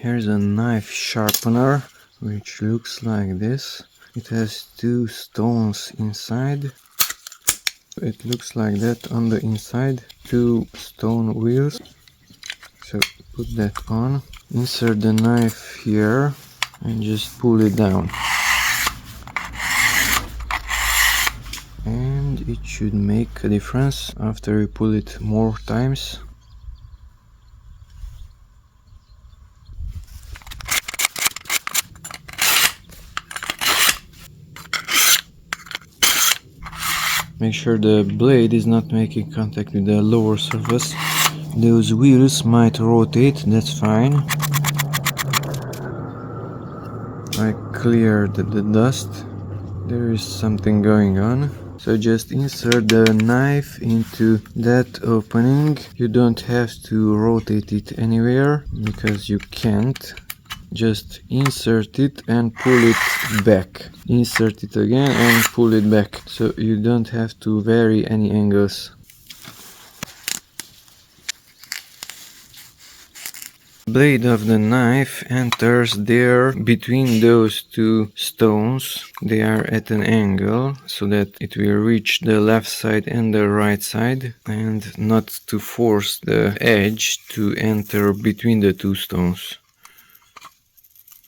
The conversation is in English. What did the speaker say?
Here's a knife sharpener, which looks like this. It has two stones inside. It looks like that on the inside, two stone wheels. So put that on, insert the knife here and just pull it down. And it should make a difference after you pull it more times. Make sure the blade is not making contact with the lower surface. Those wheels might rotate, that's fine. I cleared the dust. There is something going on. So just insert the knife into that opening. You don't have to rotate it anywhere because you can't. Just insert it and pull it back. Insert it again and pull it back. So you don't have to vary any angles. The blade of the knife enters there between those two stones. They are at an angle so that it will reach the left side and the right side, and not to force the edge to enter between the two stones.